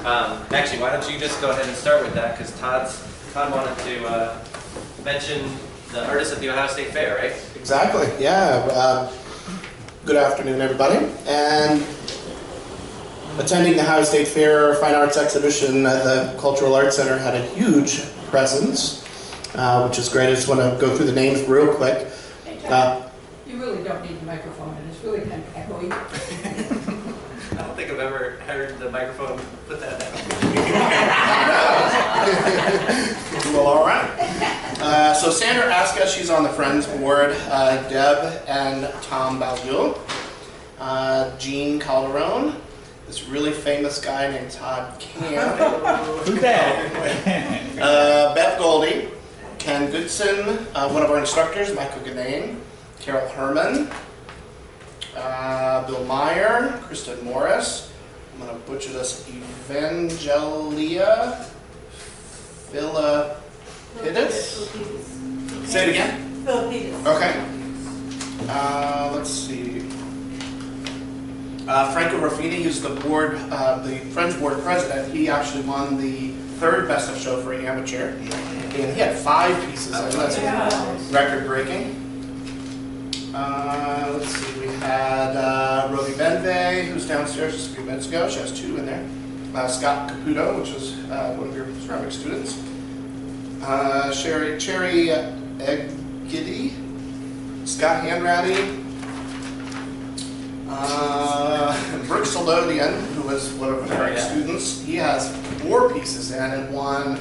Actually, why don't you just go ahead and start with that, because Todd wanted to mention the artist at the Ohio State Fair, right? Exactly, yeah. Good afternoon, everybody. And attending the Ohio State Fair Fine Arts Exhibition at the Cultural Arts Center had a huge presence, which is great. I just want to go through the names real quick. Hey, Tom, you really don't need the microphone, and it's really kind of echoey. I don't think I've ever heard the microphone put that down. Well, all right. So Sandra Aska, she's on the Friends board. Deb and Tom Balliol. Jean Calderon. This really famous guy named Todd Camp. Who's that? Beth Goldie. Ken Goodson, one of our instructors, Michael Ganane. Carol Herman. Bill Meyer. Kristen Morris. I'm going to butcher this. Evangelia Philippidis. Say it again. Philippidis. Okay. Let's see. Franco Ruffini, who's the board, the Friends board president. He actually won the third Best of Show for Amateur, and he had 5 pieces. I mean, that's record breaking. Let's see. We had Rovi Benvey, who's downstairs just a few minutes ago. She has 2 in there. Scott Caputo, which was one of your ceramic students. Cherry Eggiddy, Scott Hanratty, Brooke Solodian, who was one of our students. He has 4 pieces in and won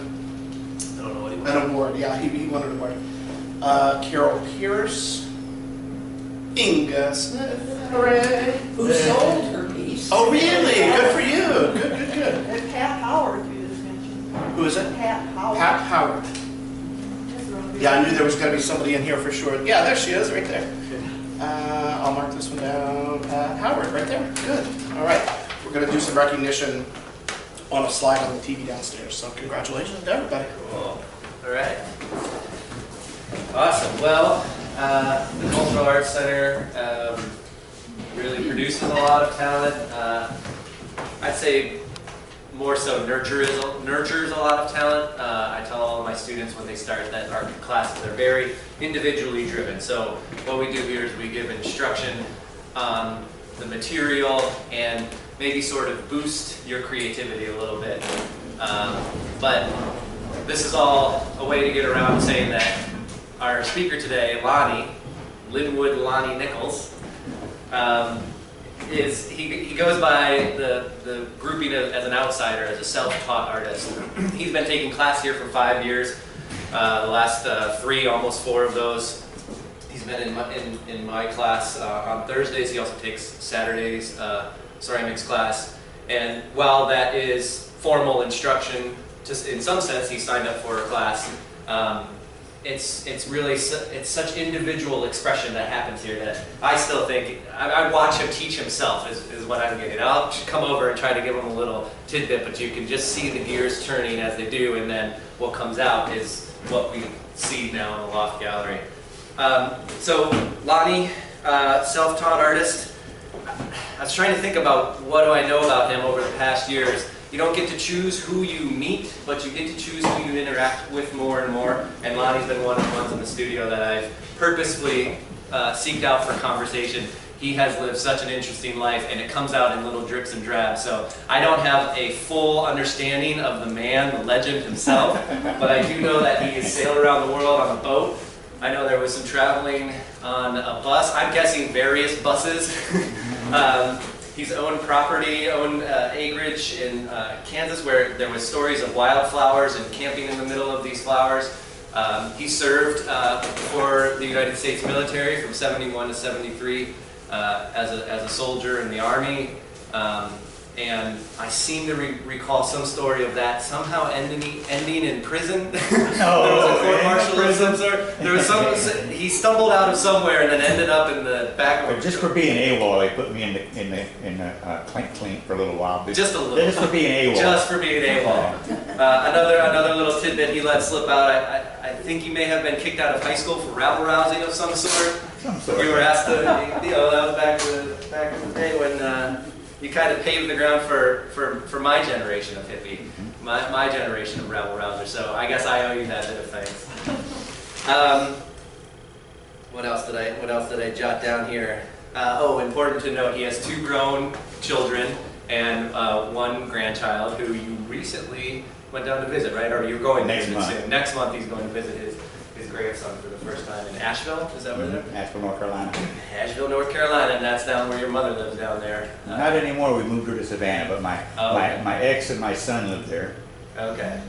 an award. Yeah, he won an award. Carol Pierce, Inga Smith, hooray! Who sold her piece. Oh, really? Good for you. Good. And Pat Howard, you just mentioned. Who is it? Pat Howard. Pat Howard. Yeah, I knew there was going to be somebody in here for sure. Yeah, there she is, right there. I'll mark this one down. Pat Howard, right there. Good. All right. We're going to do some recognition on a slide on the TV downstairs. So congratulations to everybody. Cool. All right. Awesome. Well, the Cultural Arts Center really produces a lot of talent. I'd say more so nurtures a lot of talent. I tell all of my students when they start that our classes are very individually driven. So what we do here is we give instruction on the material and maybe sort of boost your creativity a little bit. But this is all a way to get around saying that our speaker today, Linwood Nichols, he goes by the grouping as an outsider, as a self-taught artist. He's been taking class here for 5 years. The last 3, almost 4 of those, he's been in my class on Thursdays. He also takes Saturdays ceramics class. And while that is formal instruction, just in some sense, he signed up for a class. It's really such individual expression that happens here that I still think I watch him teach himself is what I'm getting. I'll come over and try to give him a little tidbit, but you can just see the gears turning as they do, and then what comes out is what we see now in the Loft Gallery. So Lonnie, self-taught artist. I was trying to think about what do I know about him over the past years. You don't get to choose who you meet, but you get to choose who you interact with more and more. And Lonnie's been one of the ones in the studio that I've purposefully seeked out for conversation. He has lived such an interesting life, and it comes out in little drips and drabs. So I don't have a full understanding of the man, the legend himself, but I do know that he has sailed around the world on a boat. I know there was some traveling on a bus. I'm guessing various buses. He's owned property, acreage in Kansas where there was stories of wildflowers and camping in the middle of these flowers. He served for the United States military from 71 to 73 as a soldier in the Army. And I seem to recall some story of that somehow ending in prison. There was a court-martial of some sort. There was he stumbled out of somewhere and then ended up in the back of just for being AWOL, they put me in the clean for a little while. Just a little. Just for being AWOL. Just for being AWOL. Another little tidbit he let slip out. I think he may have been kicked out of high school for rabble rousing of some sort. You were asked to, that was back in the day when you kind of paved the ground for my generation of hippie, my generation of rabble rouser. So I guess I owe you that bit of thanks. What else did I jot down here? Oh, important to note, he has 2 grown children and 1 grandchild who you recently went down to visit, right? Or you're going Next to month. soon. Next month he's going to visit his grandson for the first time in Asheville. Is that where they're? Asheville, North Carolina. Asheville, North Carolina, and that's down where your mother lives down there. Not anymore. We moved her to Savannah, but my ex and my son live there. Okay.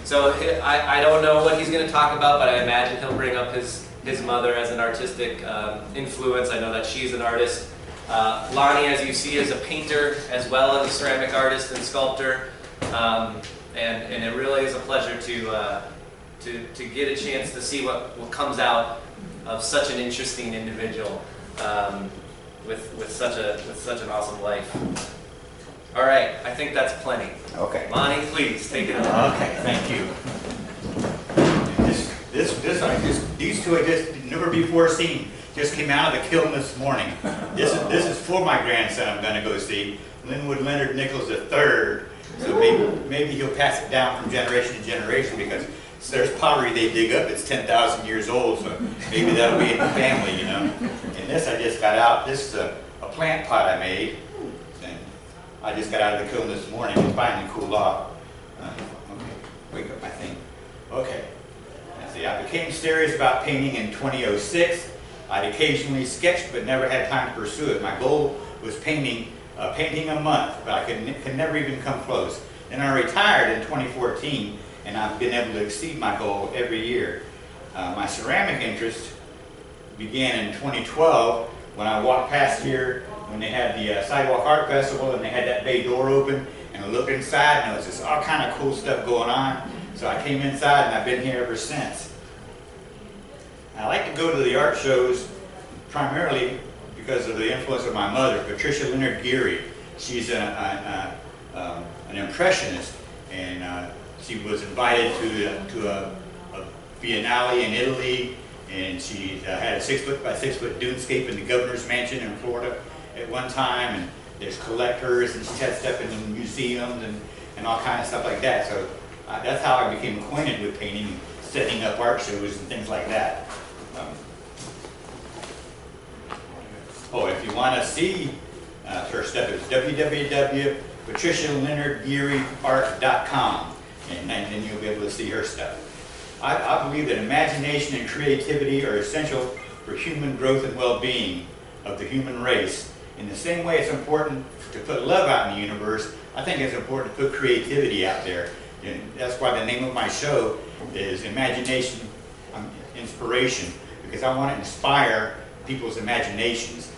So I don't know what he's going to talk about, but I imagine he'll bring up his mother as an artistic influence. I know that she's an artist. Lonnie, as you see, is a painter as well as a ceramic artist and sculptor, and it really is a pleasure to get a chance to see what comes out of such an interesting individual with such an awesome life. All right, I think that's plenty. Okay. Lonnie, please take it away. Okay, thank you. These two I just never before seen. Just came out of the kiln this morning. This is for my grandson. I'm going to go see Linwood Nichols III. So maybe he'll pass it down from generation to generation, because there's pottery they dig up that's 10,000 years old. So maybe that'll be in the family, you know. And this I just got out. This is a plant pot I made. And I just got out of the kiln this morning. It's finally cooled off. Okay, wake up my thing. Okay. See, I became serious about painting in 2006. I'd occasionally sketched but never had time to pursue it. My goal was painting a month, but I could never even come close. Then I retired in 2014, and I've been able to exceed my goal every year. My ceramic interest began in 2012 when I walked past here when they had the Sidewalk Art Festival, and they had that bay door open, and I looked inside and there was just all kind of cool stuff going on. So I came inside and I've been here ever since. I like to go to the art shows primarily because of the influence of my mother, Patricia Leonard Geary. She's an impressionist, and she was invited to a biennale in Italy, and she had a 6-foot by 6-foot dunescape in the governor's mansion in Florida at one time, and there's collectors, and she's had stuff in the museums and all kinds of stuff like that. So that's how I became acquainted with painting, setting up art shows and things like that. If you want to see her stuff, it's www.patricialeonardgearyart.com, and then you'll be able to see her stuff. I believe that imagination and creativity are essential for human growth and well-being of the human race. In the same way it's important to put love out in the universe, I think it's important to put creativity out there. And that's why the name of my show is Imagination, Inspiration, because I want to inspire people's imaginations.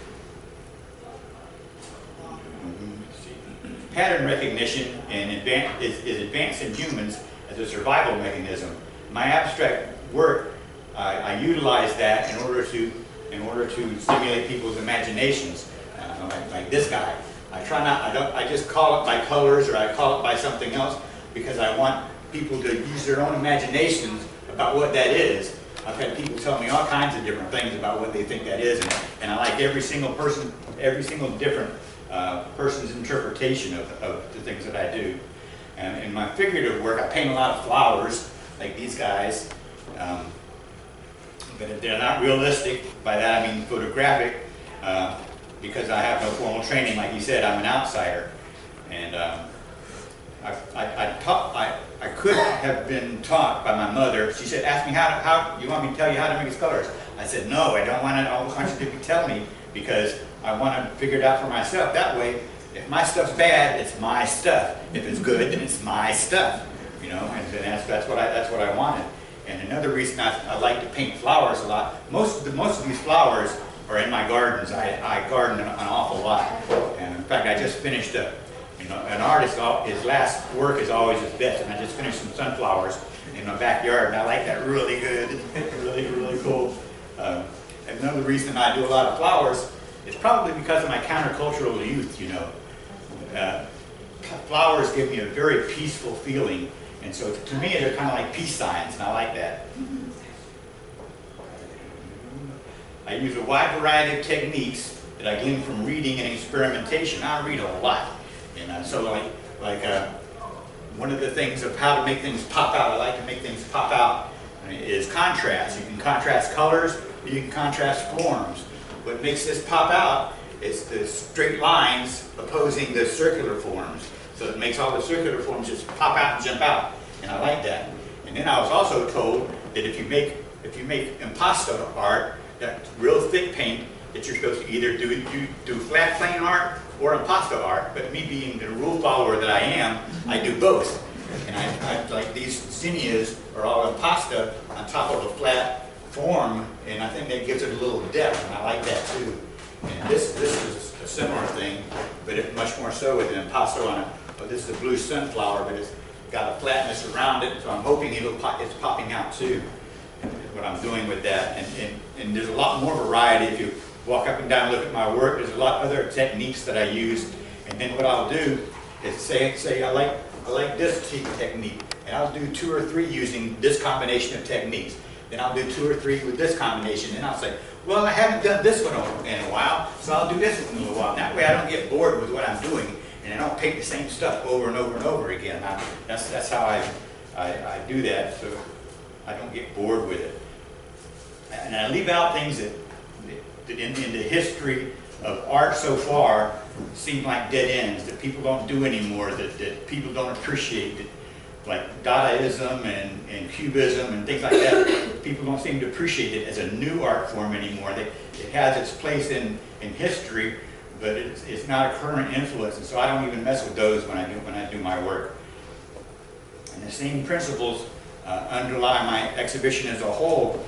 Pattern recognition is advanced in humans as a survival mechanism. My abstract work, I utilize that in order to stimulate people's imaginations. Like this guy, I just call it by colors, or I call it by something else, because I want people to use their own imaginations about what that is. I've had people tell me all kinds of different things about what they think that is, and I like every single different person's interpretation of the things that I do. And in my figurative work, I paint a lot of flowers, like these guys, but they're not realistic. By that I mean photographic, because I have no formal training. Like you said, I'm an outsider, and I could have been taught by my mother. She said, "Ask me how you want me to tell you how to make colors." I said, "No, I don't want you to tell me, because I want to figure it out for myself. That way, if my stuff's bad, it's my stuff. If it's good, then it's my stuff." You know, and that's what I wanted. And another reason I like to paint flowers a lot. Most of these flowers are in my gardens. I garden an awful lot. And in fact, I just finished an artist, his last work is always his best, and I just finished some sunflowers in my backyard, and I like that really good. It's really, really cool. Another reason I do a lot of flowers is probably because of my countercultural youth, you know. Flowers give me a very peaceful feeling, and so to me they're kind of like peace signs, and I like that. I use a wide variety of techniques that that I gleaned from reading and experimentation. I read a lot, and so one of the things of how to make things pop out, I like to make things pop out, is contrast. You can contrast colors, or you can contrast forms. What makes this pop out is the straight lines opposing the circular forms. So it makes all the circular forms just pop out and jump out, and I like that. And then I was also told that if you make impasto art, that real thick paint, that you're supposed to either do flat plane art or impasto art. But me being the rule follower that I am, I do both. And I like these zinnias are all impasto on top of a flat form, and I think that gives it a little depth, and I like that too. And this is a similar thing, but it's much more so with an impasto on it. But this is a blue sunflower, but it's got a flatness around it, so I'm hoping it's popping out too. Is what I'm doing with that, and there's a lot more variety. If you walk up and down and look at my work, there's a lot of other techniques that I use. And then what I'll do is say I like this technique, and I'll do 2 or 3 using this combination of techniques. Then I'll do 2 or 3 with this combination. Then I'll say, well, I haven't done this one in a while, so I'll do this one in a little while. And that way I don't get bored with what I'm doing, and I don't paint the same stuff over and over and over again. That's how I do that, so I don't get bored with it. And I leave out things that in the history of art so far seem like dead ends, that people don't do anymore, that people don't appreciate, that, like Dadaism and Cubism and things like that. People don't seem to appreciate it as a new art form anymore. It has its place in history, but it's not a current influence, and so I don't even mess with those when I do my work. And the same principles underlie my exhibition as a whole.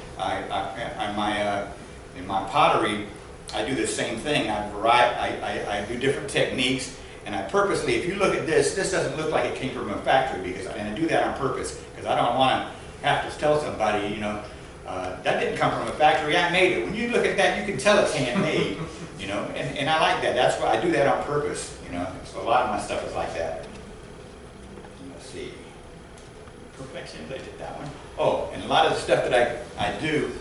In my pottery, I do the same thing. I do different techniques, and I purposely, if you look at this doesn't look like it came from a factory, and I do that on purpose, because I don't want to have to tell somebody, that didn't come from a factory, I made it. When you look at that, you can tell it's handmade, and I like that. That's why I do that on purpose, So a lot of my stuff is like that. Let's see. Perfections, I did that one. Oh, and a lot of the stuff that I do,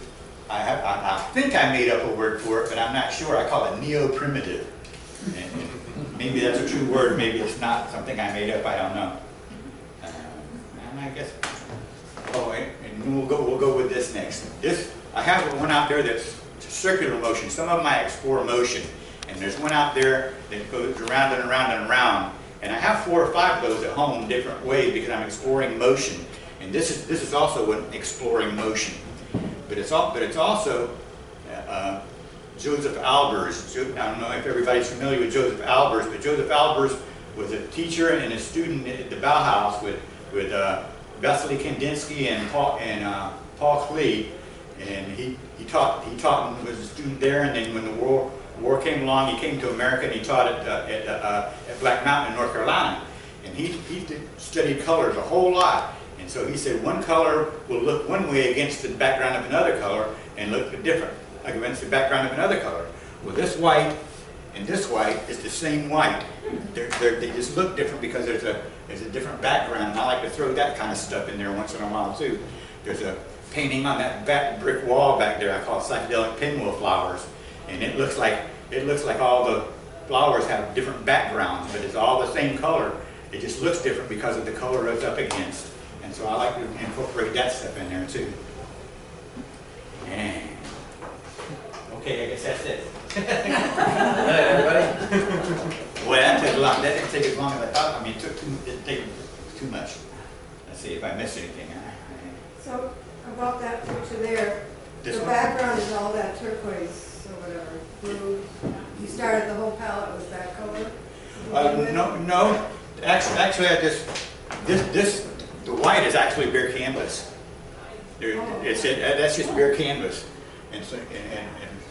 I think I made up a word for it, but I'm not sure. I call it neo-primitive. And maybe that's a true word, maybe it's not something I made up, I don't know. And I guess, and we'll go with this next. I have one out there that's circular motion. Some of them I explore motion, and there's one out there that goes around and around and around. And I have 4 or 5 of those at home different ways because I'm exploring motion. And this is also an exploring motion. But it's also Joseph Albers. I don't know if everybody's familiar with Joseph Albers, but Joseph Albers was a teacher and a student at the Bauhaus with Vasily Kandinsky and Paul Klee. And he taught and was a student there, and then when the war came along, he came to America and he taught at Black Mountain in North Carolina. And he studied colors a whole lot. And so he said one color will look one way against the background of another color and look different against the background of another color. Well, this white and this white is the same white. They just look different because there's a different background. And I like to throw that kind of stuff in there once in a while too. There's a painting on that back brick wall back there I call psychedelic pinwheel flowers, and it looks like all the flowers have different backgrounds, but it's all the same color. It just looks different because of the color it's up against. And so I like to incorporate that stuff in there too. And okay, I guess that's it. Everybody? Well, that took a lot. That didn't take as long as I thought. I mean, it didn't take too much. Let's see if I missed anything. So about that picture there, This the one? background is all that turquoise or whatever, blue. You started the whole palette with that color? No. Actually, the white is actually bare canvas. That's just bare canvas. And so, and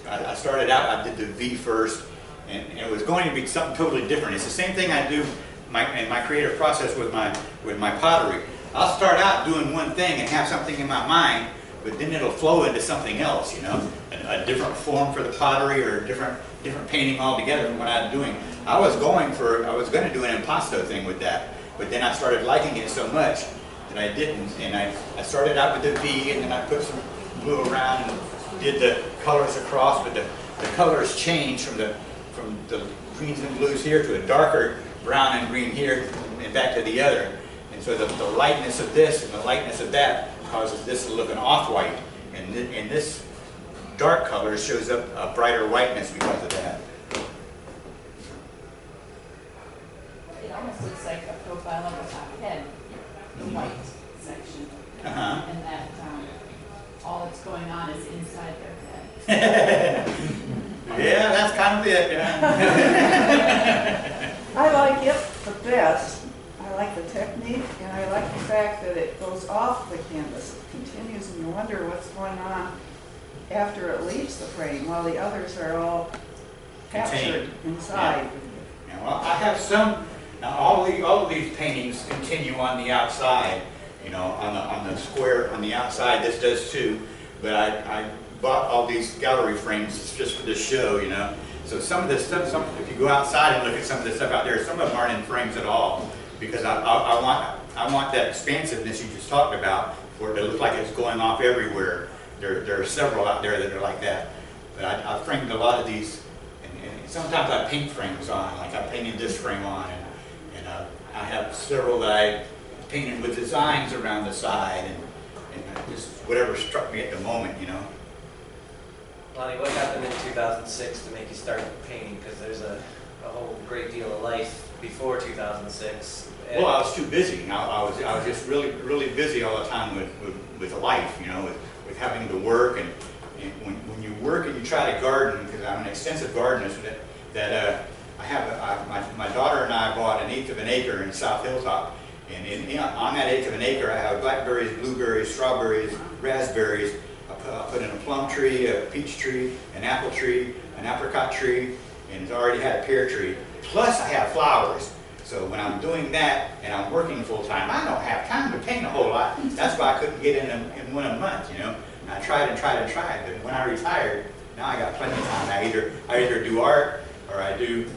I started out. I did the V first, and it was going to be something totally different. It's the same thing I do in my creative process with my pottery. I'll start out doing one thing and have something in my mind, but then it'll flow into something else. A different form for the pottery or a different painting altogether from what I was doing. I was going to do an impasto thing with that, but then I started liking it so much that I didn't, and I started out with the V, and then I put some glue around and did the colors across, but the colors changed from the from the greens and blues here to a darker brown and green here and back to the other. And so the lightness of this and the lightness of that causes this to look an off-white. And this dark color shows up a brighter whiteness because of that. It almost looks like a profile of a head, the white section. And that all that's going on is inside their head. Yeah, that's kind of it. I like it the best. I like the technique, and I like the fact that it goes off the canvas. It continues, and you wonder what's going on after it leaves the frame, while the others are all captured inside. Yeah, well, I have some. Now, all of these paintings continue on the outside. You know, on the square on the outside. This does too. But I bought all these gallery frames just for this show. You know, so some of this stuff. If you go outside and look at some of this stuff out there, some of them aren't in frames at all. Because I want that expansiveness you just talked about, where it looks like it's going off everywhere. There are several out there that are like that. But I framed a lot of these, and sometimes I paint frames on, like I painted this frame on, and I have several that I painted with designs around the side, and just whatever struck me at the moment, you know. Lonnie, what happened in 2006 to make you start painting? Because there's a whole great deal of life before 2006. Well, I was too busy. I was just really busy all the time with life, you know, with having to work, and when you work and you try to garden, because I'm an extensive gardener, my daughter and I bought 1/8 of an acre in South Hilltop, and on that 1/8 of an acre I have blackberries, blueberries, strawberries, raspberries. I put in a plum tree, a peach tree, an apple tree, an apricot tree, and it's already had a pear tree. Plus I have flowers. So when I'm doing that and I'm working full time, I don't have time to paint a whole lot. That's why I couldn't get in one a month, you know. And I tried and tried and tried, but when I retired, now I got plenty of time. I either do art or I do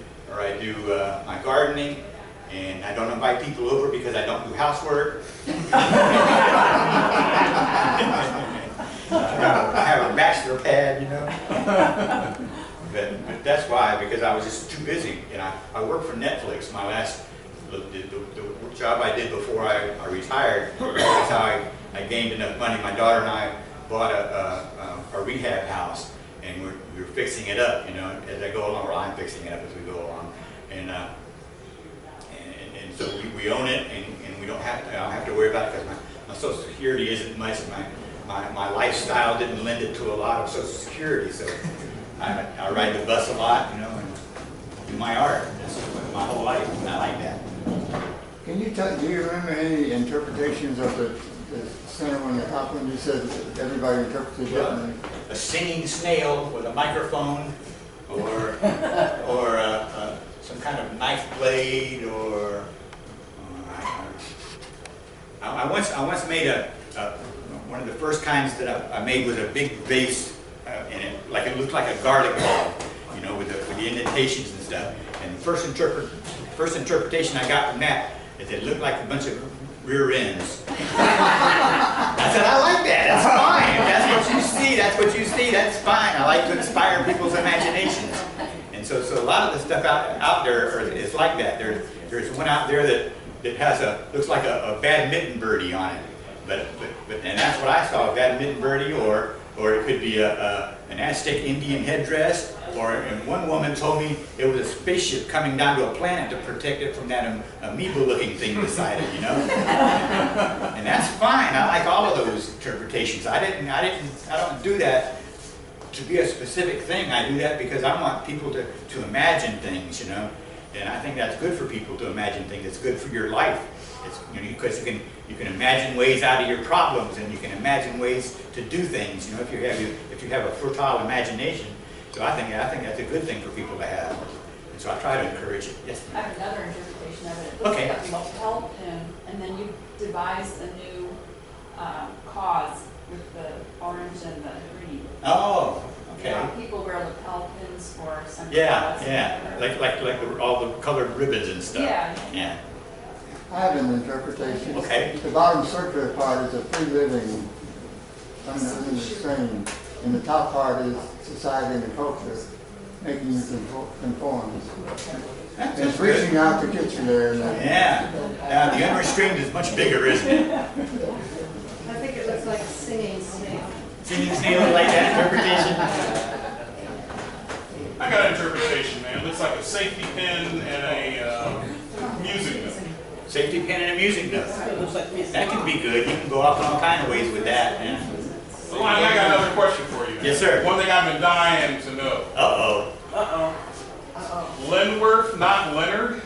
my gardening, and I don't invite people over because I don't do housework. I have a bachelor pad, you know. But that's why, because I was just too busy, and I worked for Netflix. My last the job I did before I retired. That's how I gained enough money. My daughter and I bought a rehab house, and we're fixing it up, you know, as I go along. Or I'm fixing it up as we go along, and so we own it, and we don't have to. I don't have to worry about it because my Social Security isn't much. My lifestyle didn't lend it to a lot of Social Security, so. I ride the bus a lot, you know, and do my art. That's my whole life, and I like that. Can you do you remember any interpretations of the center one, the top one? You said everybody interprets it differently. A singing snail with a microphone, or some kind of knife blade, or I once made one of the first kinds that I made was a big vase. And it looked like a garlic ball, you know, with the indentations and stuff. And the first interpretation I got from that is it looked like a bunch of rear ends. I said, I like that. That's fine. If that's what you see, that's what you see. That's fine. I like to inspire people's imaginations. And so a lot of the stuff out there is like that. There's one out there that has looks like a badminton birdie on it. But and that's what I saw, a badminton birdie, or it could be an Aztec Indian headdress, and one woman told me it was a spaceship coming down to a planet to protect it from that amoeba-looking thing beside it, you know. And that's fine. I like all of those interpretations. I don't do that to be a specific thing. I do that because I want people to imagine things, you know. And I think that's good for people to imagine things. It's good for your life. It's, you know, because you can imagine ways out of your problems, and you can imagine ways to do things. You know, if you have a fertile imagination. So I think that's a good thing for people to have. And so I try to encourage it. Yes. I have another interpretation of it. It looks like a lapel pin, and then you devise a new cause with the orange and the green. Oh. Okay. You know, people wear lapel pins for some cause. Yeah. Like all the colored ribbons and stuff. Yeah. I have an interpretation. Okay. The bottom circular part is a free living under the screen, and the top part is society and the culture. making you conform. That's It's reaching out to get you there. Yeah. Now the unrestrained is much bigger, isn't it? I think it looks like a singing snake. Singing snail like that interpretation. I got an interpretation, man. It looks like a safety pin and a music note. Safety pin and a music note. That can be good. You can go off in all kind of ways with that, man. So I got another question for you, man. Yes, sir. One thing I've been dying to know. Uh-oh. Linworth, not Leonard?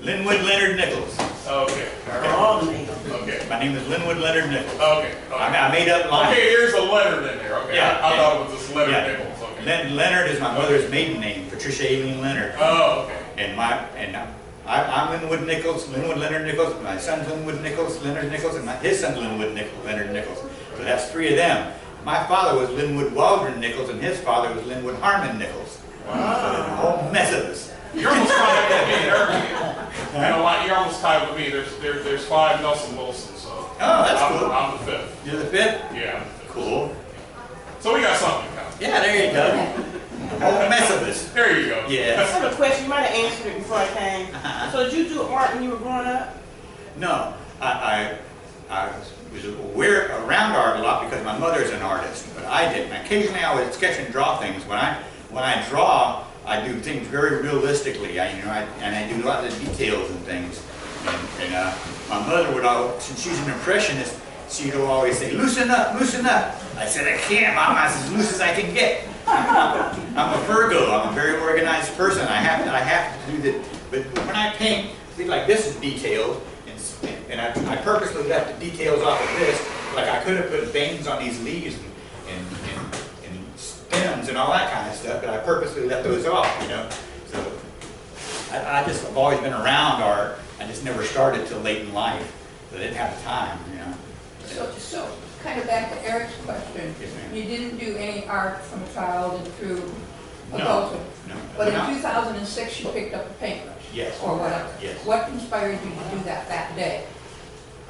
Linwood Leonard Nichols. Okay. Okay. My name is Linwood Leonard Nichols. Okay. I made up mine. Okay, there's a Leonard in there. Okay. Yeah, I yeah. thought it was just Leonard Yeah. Nichols. Okay. Leonard is my mother's maiden name, Patricia Aileen Leonard. Oh, okay. And I'm Linwood Nichols, Linwood Leonard Nichols. My son's Linwood Nichols, Leonard Nichols, and his son's Linwood Leonard Nichols. So that's three of them. My father was Linwood Waldron Nichols, and his father was Linwood Harmon Nichols. Wow. So there's a whole mess of us. You're almost tied with me there. You know what? You're almost tied with me. There's 5 Nelson Wilson, so. Oh, that's cool. I'm the 5th. You're the 5th? Yeah. Cool. So we got something in common. Yeah, there you go. A whole mess of us. There you go. Yeah. I have a question. You might have answered it before I came. So did you do art when you were growing up? No, I was around art a lot because my mother's an artist, but I didn't. Occasionally I would sketch and draw things. When I draw, I do things very realistically. I do a lot of the details and things. And my mother would always, since she's an impressionist, she'd always say, "Loosen up, loosen up." I said, "I can't, Mom. I'm as loose as I can get." I'm a Virgo. I'm a very organized person. I have to do that. But when I paint, see, like this is detailed, and I purposely left the details off of this. Like I could have put veins on these leaves and stems and all that kind of stuff, but I purposely left those off, you know. So I've always been around art. I just never started till late in life. So I didn't have the time, you know. So kind of back to Eric's question. Yes, ma'am. You didn't do any art from a child and through No, adulthood. no. But in No. 2006, you picked up a paintbrush. Yes. Or whatever. Yes. What inspired you to do that day?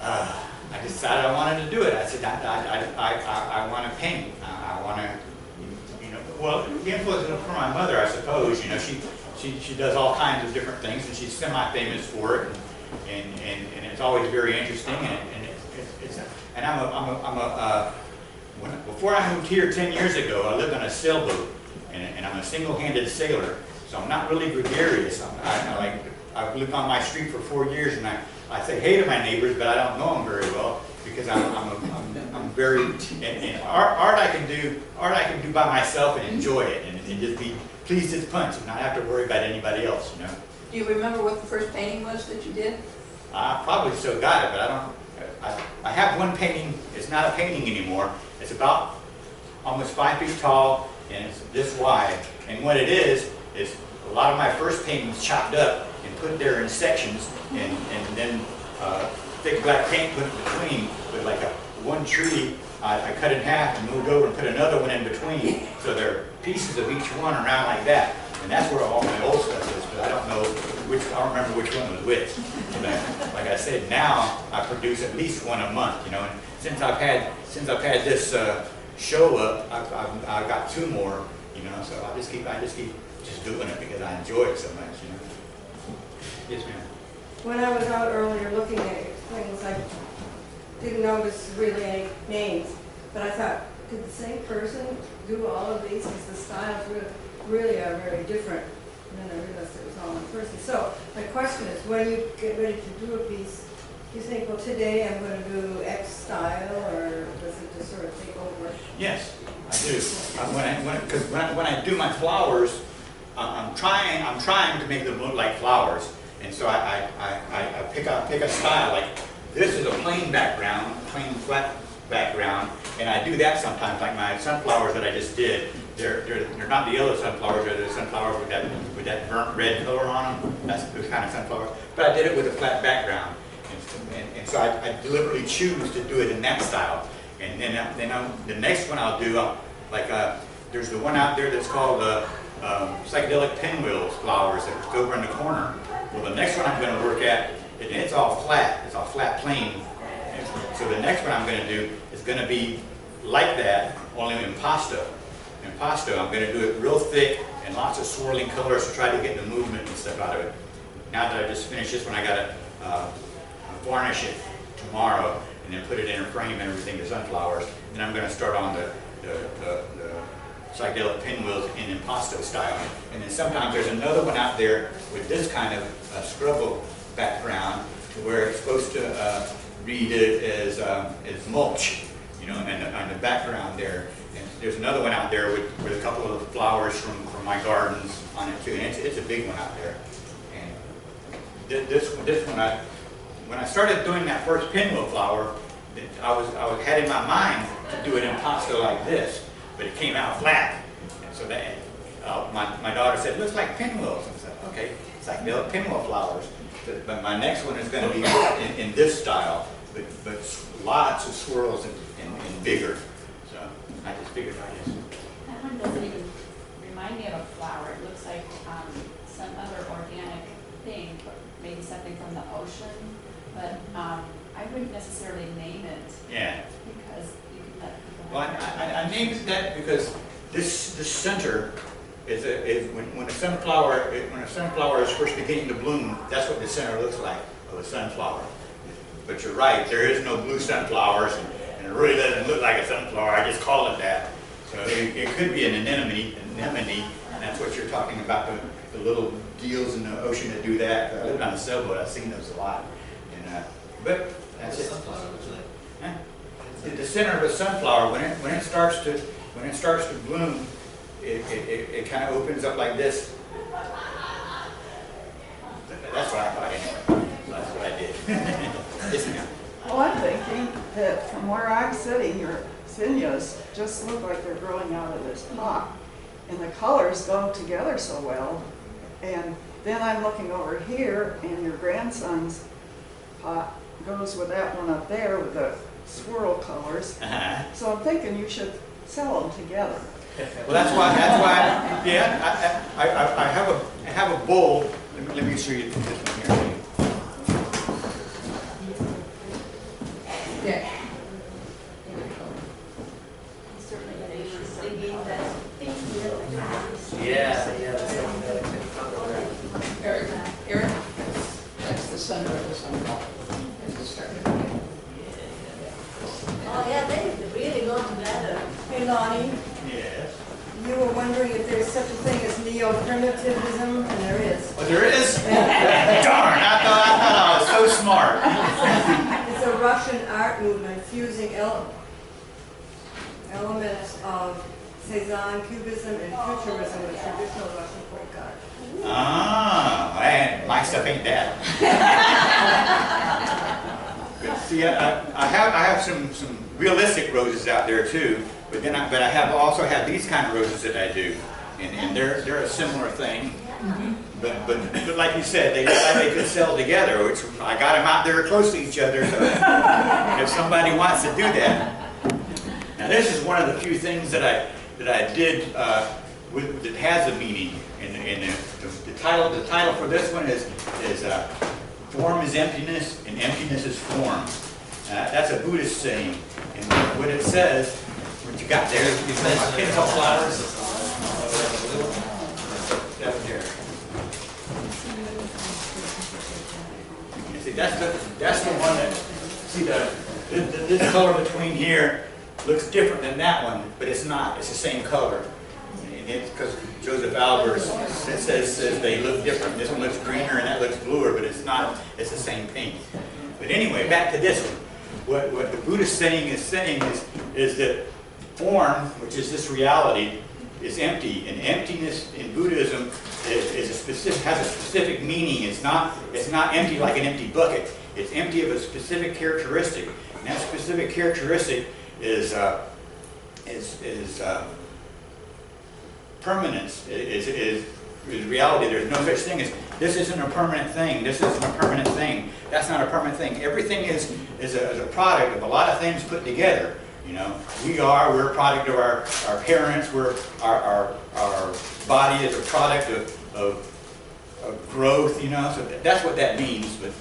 I decided I wanted to do it. I said, I want to paint. I want to, you know, well, the influence from my mother, I suppose, you know, she does all kinds of different things, and she's semi-famous for it, and it's always very interesting, before I moved here 10 years ago, I lived on a sailboat, and I'm a single-handed sailor, so I'm not really gregarious. I've lived on my street for 4 years, and I say hey to my neighbors, but I don't know them very well because I'm very, and art I can do by myself and enjoy it, and just be pleased as punch and not have to worry about anybody else, you know. Do you remember what the first painting was that you did? I probably still got it, but I don't. I have one painting. It's not a painting anymore. It's about almost 5 feet tall, and it's this wide. And what it is a lot of my first paintings chopped up and put there in sections, and then thick black paint put in between. With like one tree, I cut in half and moved over and put another one in between. So there are pieces of each one around like that. And that's where all my old stuff is, but I don't remember which one was which. But like I said, now I produce at least one a month, you know. And since I've had this show up, I've got 2 more, you know. So I just keep doing it because I enjoy it so much, you know. Yes, ma'am. When I was out earlier looking at things, I didn't notice really any names, but I thought, did the same person do all of these? Because the styles really are very different. And then I realized it was all one person. So my question is, when you get ready to do a piece, do you think, well, today I'm going to do X style, or does it just sort of take over? Yes, I do. Because when I do my flowers, I'm trying to make them look like flowers, and so I pick a style. Like this is a plain background, plain flat background, and I do that sometimes. Like my sunflowers that I just did, they're not the yellow sunflowers, they're the sunflowers with that burnt red color on them. That's the kind of sunflowers. But I did it with a flat background, and so I deliberately choose to do it in that style. And then the next one I'll do, there's the one out there that's called psychedelic pinwheels flowers that's over in the corner. Well, the next one I'm going to work at, and it's all flat. It's all flat plane. So the next one I'm going to do is going to be like that, only in impasto. In impasto, I'm going to do it real thick and lots of swirling colors to try to get the movement and stuff out of it. Now that I just finished this one, I got to varnish it tomorrow and then put it in a frame and everything, the sunflowers. Then I'm going to start on the psychedelic pinwheels in impasto style. And then sometimes there's another one out there with this kind of scrubble background to where it's supposed to read it as mulch, you know, and on the background there. And there's another one out there with a couple of flowers from my gardens on it too. And it's a big one out there. And this one, when I started doing that first pinwheel flower, I had in my mind to do it in impasto like this, but it came out flat. And so that my daughter said, "Looks like pinwheels." And I said, "Okay, it's like pinwheel flowers." But my next one is going to be in this style, but lots of swirls and bigger. So I just figured I just. That one doesn't even remind me of a flower. It looks like some other organic thing, maybe something from the ocean. But I wouldn't necessarily name it. Yeah. Because you can let people. Well, I named it that because this center is when a sunflower is first beginning to bloom. That's what the center looks like of a sunflower. But you're right. There is no blue sunflowers, and it really doesn't look like a sunflower. I just call it that. So it could be an anemone, and that's what you're talking about. The little deals in the ocean that do that. I live on a sailboat. I've seen those a lot. But that's it. Huh? The center of a sunflower, when it starts to bloom, it kind of opens up like this. That's what I thought anyway. That's what I did. Yes, ma'am. Well, I'm thinking that from where I'm sitting, your zinnias just look like they're growing out of this pot. And the colors go together so well. And then I'm looking over here, and your grandson's pot goes with that one up there with the swirl colors. So I'm thinking you should sell them together. Well, that's why. Yeah, I have a bowl. Let me show you this one here. Yeah. Eric, that's the center of the sunflower. Oh, yeah, they really go together. Hey, Lonnie, Yes. you were wondering if there's such a thing as neo-primitivism, and there is. Oh, there is? Darn! I thought I was so smart. It's a Russian art movement fusing elements of Cezanne Cubism and Futurism with traditional Russian folk art. Ah, man, my stuff ain't that. But see, I have some realistic roses out there too, but I also have these kind of roses that I do, and they're a similar thing. But like you said, they look like they could sell together, which I got them out there close to each other. So if somebody wants to do that. Now this is one of the few things that I did that has a meaning. And the title for this one is form is emptiness and emptiness is form. That's a Buddhist saying. And what it says, what you got there, you mentioned pinwheel flowers. Up there. You see, that's the one that, see this color between here looks different than that one, but it's not. It's the same color. And it's because Joseph Albers says they look different. This one looks greener and that looks bluer, but it's not. It's the same paint. But anyway, back to this one. What the Buddhist saying is that form, which is this reality, is empty, and emptiness in Buddhism has a specific meaning. It's not empty like an empty bucket. It's empty of a specific characteristic, and that specific characteristic is permanence. Is reality. There's no such thing as this isn't a permanent thing. This isn't a permanent thing. That's not a permanent thing. Everything is a product of a lot of things put together. You know, we're a product of our parents. Our body is a product of growth. You know, so that's what that means. But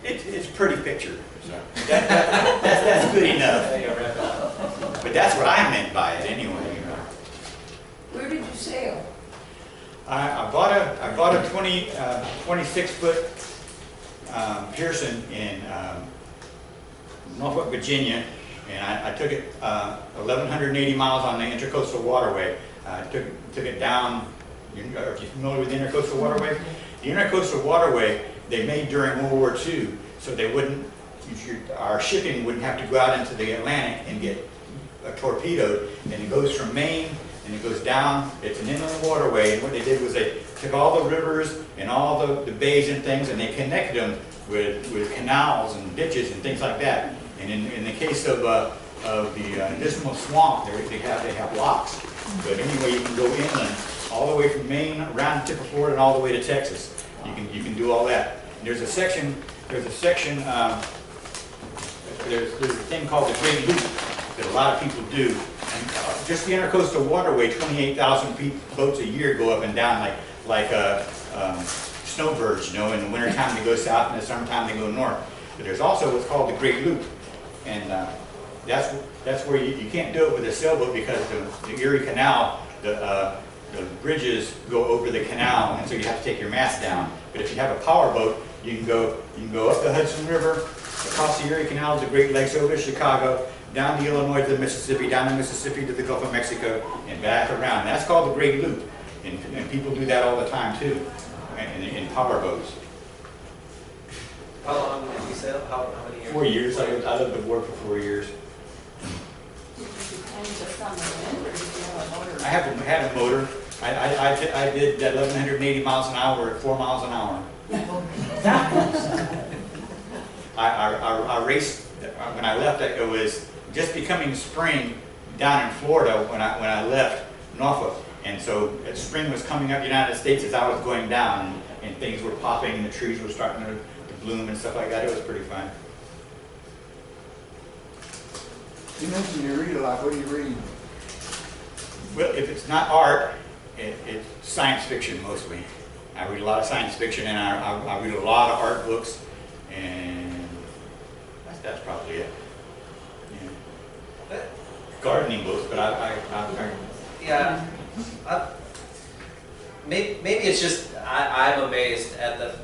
it's a pretty picture. So that's good enough. But that's what I meant by it anyway. You know. Where did you sail? I bought a 26-foot Pearson in Norfolk, Virginia, and I took it 1,180 miles on the Intercoastal Waterway. Took it down. Are you familiar with the Intercoastal Waterway? The Intercoastal Waterway they made during World War II, so they wouldn't. Our shipping wouldn't have to go out into the Atlantic and get torpedoed. And it goes from Maine and it goes down. It's an inland waterway, and what they did was they took all the rivers and all the bays and things, and they connected them with canals and ditches and things like that. And in the case of the Dismal Swamp, they have locks. But anyway, you can go inland all the way from Maine around the tip of Florida and all the way to Texas. You can do all that. And there's a section. There's a thing called the Great Loop that a lot of people do. And just the Intercoastal Waterway, 28,000 boats a year go up and down like snowbirds. You know, in the wintertime they go south, and in the summertime they go north. But there's also what's called the Great Loop, and that's where you can't do it with a sailboat because the Erie Canal, the bridges go over the canal, and so you have to take your mast down. But if you have a power boat, you can go up the Hudson River, across the Erie Canal to the Great Lakes, over to Chicago, down the Illinois to the Mississippi, down the Mississippi to the Gulf of Mexico, and back around. And that's called the Great Loop, and people do that all the time too, in power boats. How long did you sail? How many years? 4 years. I lived aboard for 4 years. And just on the wind, or did you have a motor? I had a motor. I did 1,180 miles an hour at 4 miles an hour. I raced when I left. It was just becoming spring down in Florida when I left Norfolk, and so spring was coming up the United States as I was going down, and things were popping, and the trees were starting to bloom and stuff like that. It was pretty fun. You mentioned you read a lot. What do you read? Well, if it's not art, it's science fiction mostly. I read a lot of science fiction, and I read a lot of art books, and that's probably it. Yeah. Gardening books, but Maybe it's just I'm amazed at the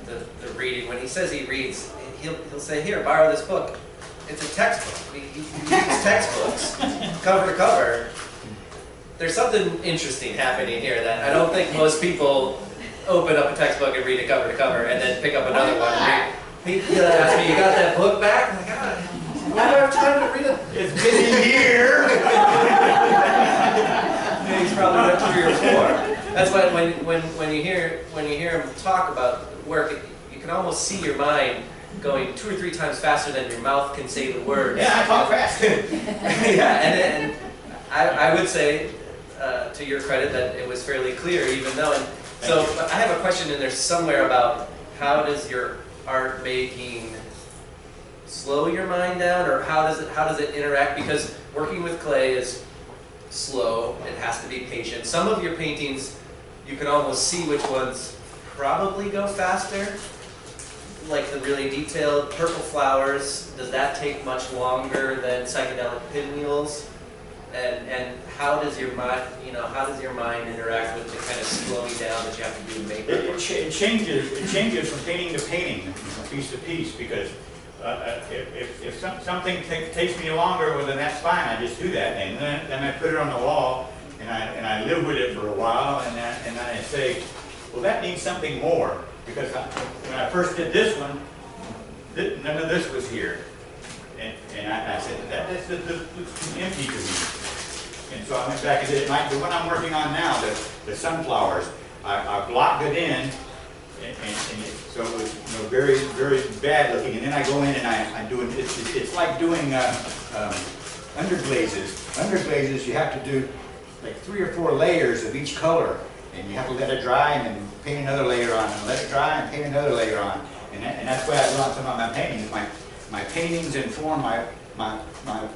reading. When he says he reads, he'll say, "Here, borrow this book." It's a textbook. He reads textbooks cover to cover. There's something interesting happening here that I don't think most people open up a textbook and read it cover to cover and then pick up another one and read. He'll ask me, "You got that book back?" I'm like, "God, I don't have time to read it." It's been a year. Yeah, he's probably read 3 or 4. That's why when you hear him talk about work, you can almost see your mind going 2 or 3 times faster than your mouth can say the words. Yeah, I talk fast. Yeah, and I would say, to your credit, that it was fairly clear, even though. And so I have a question in there somewhere about how does your art making slow your mind down, or how does it interact? Because working with clay is slow. It has to be patient. Some of your paintings, you can almost see which ones probably go faster. Like the really detailed purple flowers, does that take much longer than psychedelic pinwheels? And how does your mind, interact with the kind of slowing down that you have to do in makeup? It changes from painting to painting, from piece to piece, because if something takes me longer, well then that's fine. I just do that, and then I put it on the wall, and I live with it for a while, and then I say, well, that needs something more. Because when I first did this one, none of this was here. And I said, that's too empty to me. And so I went back and did it. The one I'm working on now, the sunflowers, I blocked it in, and so it was very, very bad looking. And then I go in and I do it. It's like doing underglazes. Underglazes, you have to do like 3 or 4 layers of each color. And you have to let it dry and then paint another layer on, and let it dry and paint another layer on. And that's why I do on some of my paintings. My paintings inform my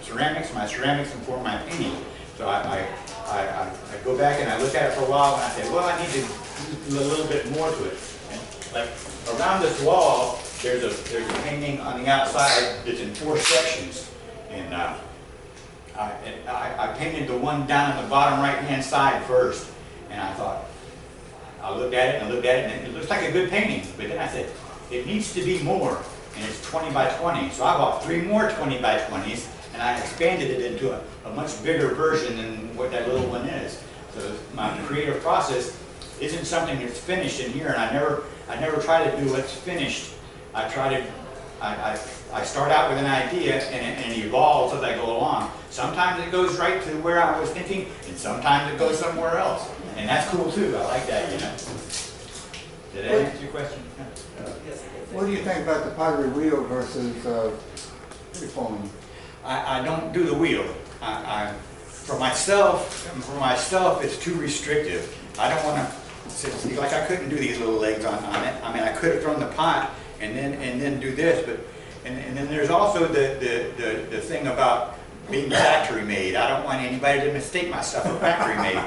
ceramics inform my painting. So I go back and I look at it for a while, and I say, well, I need to do a little bit more to it. And like around this wall, there's a painting on the outside that's in 4 sections. And I painted the one down on the bottom right-hand side first. And I thought, I looked at it and I looked at it, and it looks like a good painting. But then I said, it needs to be more, and it's 20 by 20. So I bought 3 more 20 by 20s, and I expanded it into a much bigger version than what that little one is. So my creative process isn't something that's finished in here, and I never try to do what's finished. I start out with an idea, and it evolves as I go along. Sometimes it goes right to where I was thinking, and sometimes it goes somewhere else. And that's cool too. I like that, you know. Did that answer your question? What do you think about the pottery wheel versus freeform? I don't do the wheel. For myself, it's too restrictive. I don't want to, like I couldn't do these little legs on it. I mean, I could have thrown the pot and then do this, but and then there's also the thing about being factory made. I don't want anybody to mistake my stuff for factory made.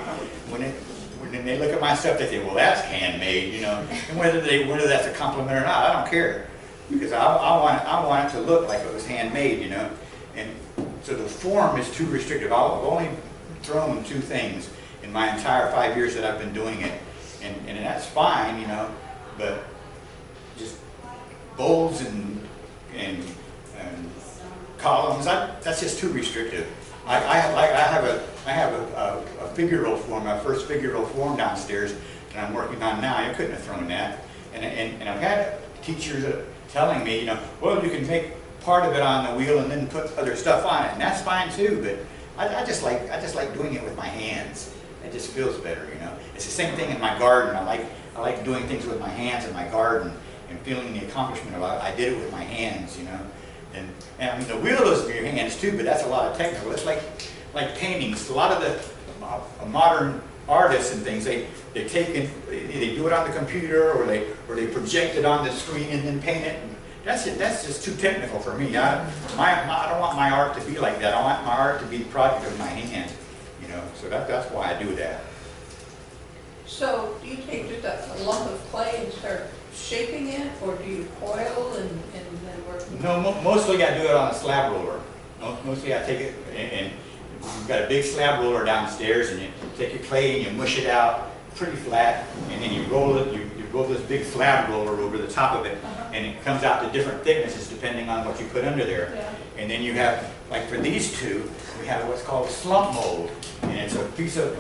When they look at my stuff, they say, well, that's handmade, you know. And whether that's a compliment or not, I don't care, because I want it to look like it was handmade, you know. And so the form is too restrictive. I've only thrown 2 things in my entire 5 years that I've been doing it, and that's fine, you know. But just bowls and columns, that's just too restrictive. I have a figural form, my first figural form downstairs that I'm working on now. I couldn't have thrown that, and I've had teachers telling me, you know, well, you can make part of it on the wheel and then put other stuff on it, and that's fine too. But I just like doing it with my hands. It just feels better, you know. It's the same thing in my garden. I like doing things with my hands in my garden and feeling the accomplishment of I did it with my hands, you know. And I mean, the wheel is with your hands too, but that's a lot of technical. It's like paintings. A lot of the modern artists and things, they do it on the computer, or they project it on the screen and then paint it. And that's just too technical for me. I don't want my art to be like that. I want my art to be the product of my hand, you know. So that's why I do that. So do you take just a lump of clay and start shaping it, or do you coil and then work? No, mostly I do it on a slab roller. Mostly I take it, and you've got a big slab roller downstairs, and you take your clay and you mush it out pretty flat, and then you roll it. You roll this big slab roller over the top of it, and it comes out to different thicknesses depending on what you put under there. Yeah. And then you have, like for these 2, we have what's called a slump mold, and it's a piece of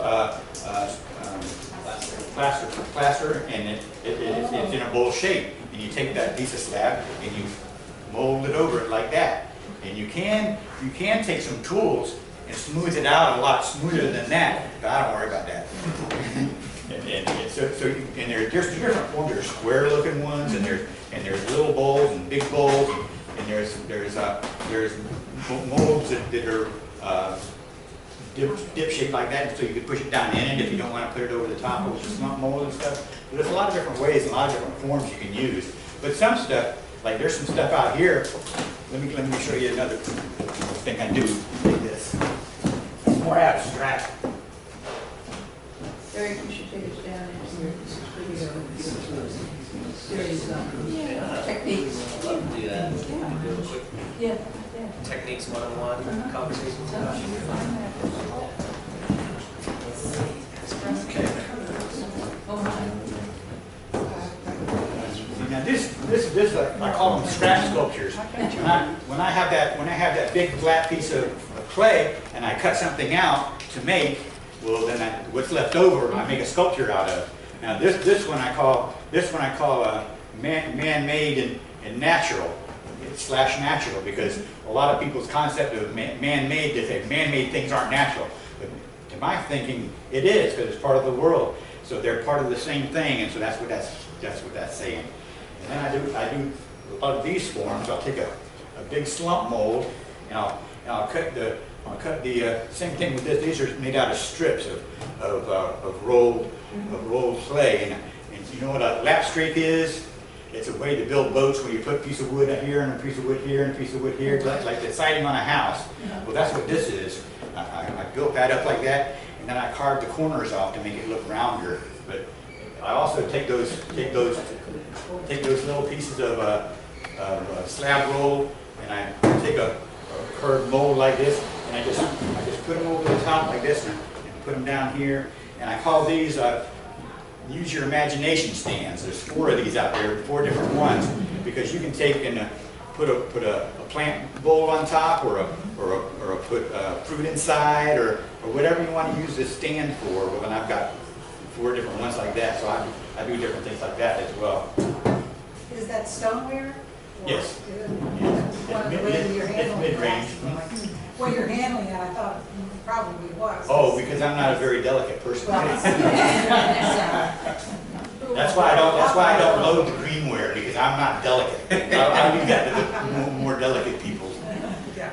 plaster, and it's in a bowl shape. And you take that piece of slab and you mold it over it like that. And you can take some tools and smooth it out a lot smoother than that, but I don't worry about that. and there's different forms. There's square-looking ones, and there's little bowls and big bowls, and there's molds that are dip shaped like that, so you can push it down in it if you don't want to put it over the top with the slump mold and stuff. But there's a lot of different ways and a lot of different forms you can use. But some stuff, like there's some stuff out here. Let me show you another thing I do like this. It's more abstract. Eric, you should take us down into this video. Series techniques. I'd love to do that. Do a quick Yeah. techniques 101 conversation. Now this I call them scrap sculptures. When I have that big flat piece of clay and I cut something out to make, well then what's left over I make a sculpture out of. Now this one I call man-made and natural. / natural, because a lot of people's concept of man-made, they say man-made things aren't natural. But to my thinking, it is, because it's part of the world. So they're part of the same thing, and so that's what that's saying. And then I do a lot of these forms. I'll take a big slump mold, and I'll cut the same thing with this. These are made out of strips of rolled clay, and you know what a lap strake is? It's a way to build boats where you put a piece of wood here and a piece of wood here and a piece of wood here, like the siding on a house. Well, that's what this is. I built that up like that, and then I carved the corners off to make it look rounder. But I also take those little pieces of slab roll, and I take a curved mold like this, and I just put them over the top like this, and put them down here. And I call these use your imagination stands. There's 4 of these out there, 4 different ones, because you can take and put a plant bowl on top, or put fruit inside, or whatever you want to use this stand for. And I've got 4 different ones like that, so I do different things like that as well. Is that stoneware? Yes. One of the ways you're handling it. Mid-range. Well, you're handling it, I thought it probably was. Oh, because I'm not a very delicate person. Well, That's why I don't load the greenware, because I'm not delicate. I do that to the more delicate people.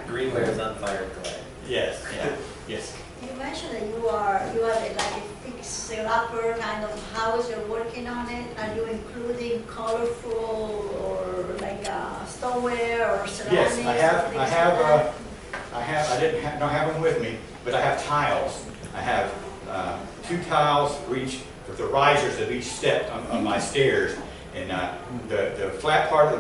Greenware is on fire clay. Yes, yeah, yes. You mentioned that you have like a fixer-upper kind of house, you're working on it. Are you including colorful or like stoneware or ceramics? Yes, don't have them with me, but I have tiles. I have 2 tiles for each, with the risers of each step on my stairs. And the flat part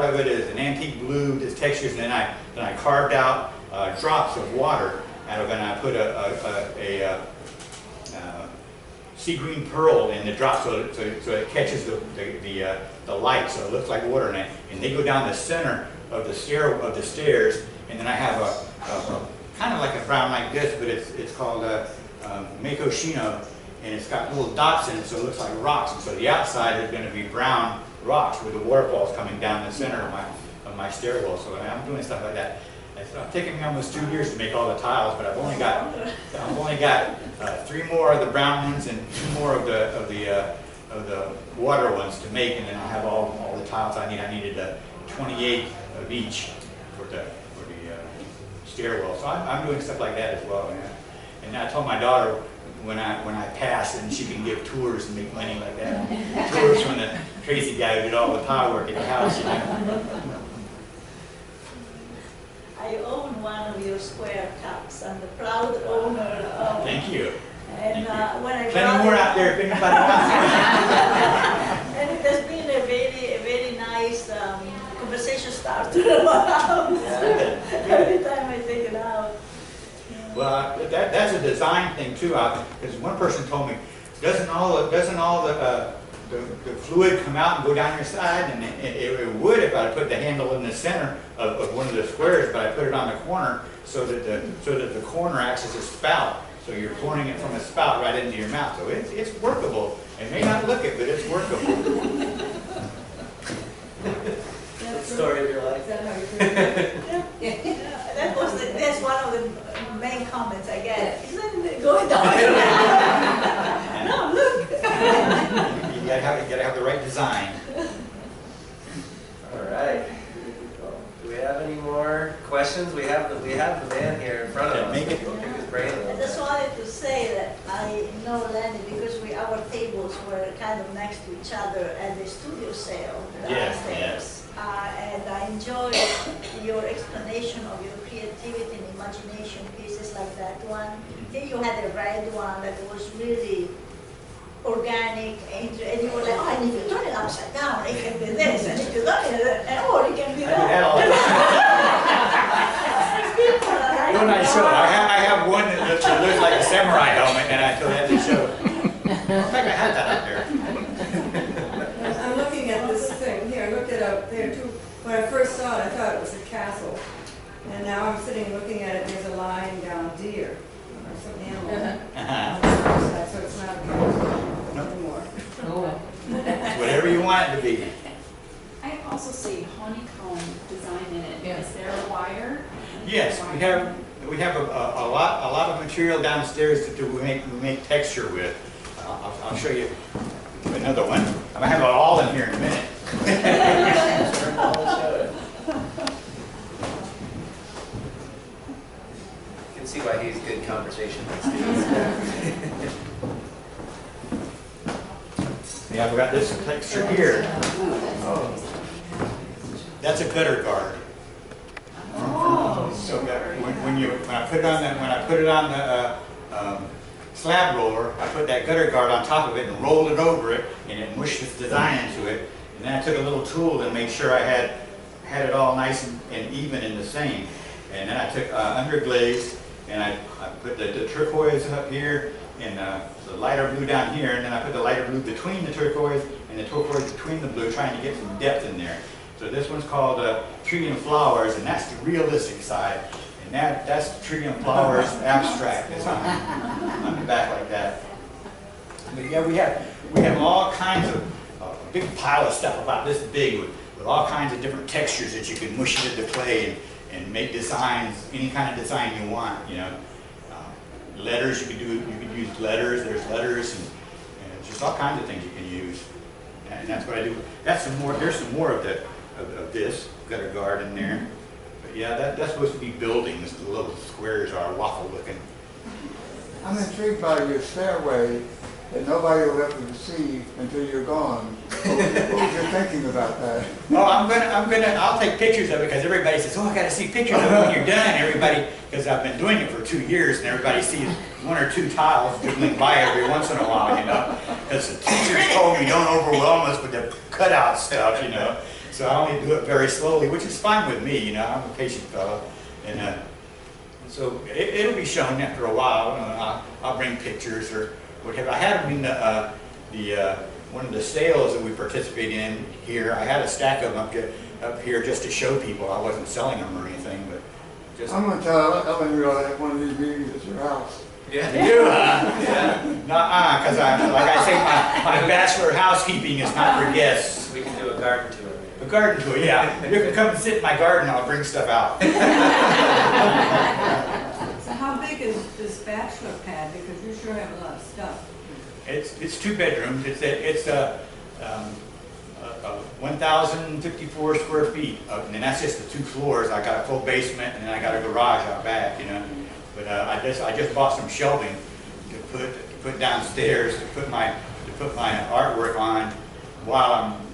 of it is an antique blue, this textures, and then I carved out drops of water out of it, and I put a sea green pearl in the drop, so it catches the light, so it looks like water. And they go down the center of the stairs, and then I have a kind of like a brown like this, but it's called Mako Shino, and it's got little dots in it, so it looks like rocks. And so the outside is going to be brown rocks with the waterfalls coming down the center of my stairwell. So I'm doing stuff like that. It's taken me almost 2 years to make all the tiles, but I've only got 3 more of the brown ones and 2 more of the water ones to make, and then I'll have all the tiles I need. I needed 28 of each for the stairwell. So I'm doing stuff like that as well. Yeah. And I told my daughter when I pass, and she can give tours and make money like that. Tours from the crazy guy who did all the tile work at the house. You know? I own one of your square cups. I'm the proud owner of. Thank you. And when I plenty more out there if anybody wants it. And it has been a very nice conversation starter about every time I take it out. Well, that's a design thing too. Because one person told me, doesn't all the fluid come out and go down your side? And it would if I put the handle in the center of one of the squares, but I put it on the corner so that the corner acts as a spout. So you're pouring it from a spout right into your mouth. So it's workable. It may not look it, but it's workable. That's the story of your life. Is that how you feel? Yeah. That's one of the main comments I get. Isn't it going down? No, look. You gotta have the right design. All right. Do we have any more questions? We have the man here in front of us. Make it. We'll pick his brain a I little just bit. wanted to say that I know Lenny because our tables were kind of next to each other at the studio sale downstairs. And I enjoyed your explanation of your creativity and imagination pieces like that one. Then you had a red one that was really organic, and you were like, oh, and if you turn it upside down, it can be this, and if you turn it, it can be that. When I show, I have one that looks like a samurai helmet, and I still have to show. In fact, I had that up there. I'm looking at this thing here. I looked it up there too. When I first saw it, I thought it was a castle. And now I'm sitting looking at it, there's a lying down deer or some animal on the other side, so it's not a castle anymore. It's whatever you want it to be. I also see honeycomb design in it. Is there a wire? Yes, we have a lot of material downstairs that we make texture with. I'll show you another one. I'm gonna have it all in here in a minute. You can see why he's good conversation. Yeah, I've got this texture here. That's a gutter guard. So when I put it on the slab roller, I put that gutter guard on top of it and rolled it over it, and it mushed this design into it. And then I took a little tool to make sure I had it all nice and even and the same. And then I took underglazed, and I put the turquoise up here, the lighter blue down here, and then I put the lighter blue between the turquoise and the turquoise between the blue, trying to get some depth in there. So this one's called Tree and Flowers, and that's the realistic side. And that's the Tree and Flowers abstract that's on the back like that. But yeah, we have all kinds of a big pile of stuff about this big with all kinds of different textures that you can mush it into clay and make designs, any kind of design you want. You know, letters you could use letters. There's letters and just all kinds of things you can use. And that's what I do. That's some more. There's some more of this. Got a garden there. But yeah, that's supposed to be buildings. The little squares are waffle looking. I'm intrigued by your stairway that nobody will ever see until you're gone. What was your thinking about that? Oh, I'll take pictures of it because everybody says, oh, I got to see pictures of it when you're done. Everybody, because I've been doing it for 2 years, and everybody sees 1 or 2 tiles dribbling by every once in a while, you know. Because the teachers told me don't overwhelm us with the cutout stuff, you know. So I only do it very slowly, which is fine with me, you know. I'm a patient fellow, and so it'll be shown after a while. I'll bring pictures or whatever. I had them in one of the sales that we participate in here. I had a stack of them up here just to show people. I wasn't selling them or anything, but just. I'm going to tell Ellen you're going to have one of these meetings at your house. Yeah. You do, huh? Yeah. Nuh-uh, because like I say, my bachelor housekeeping is not for guests. We can do a garden tour. A garden tour, yeah. You can come and sit in my garden. I'll bring stuff out. So how big is this bachelor pad? Because you sure have a lot of stuff. It's 2 bedrooms. It's 1,054 square feet, and that's just the 2 floors. I got a full basement, and then I got a garage out back, you know. But I just bought some shelving to put downstairs to put my artwork on while I'm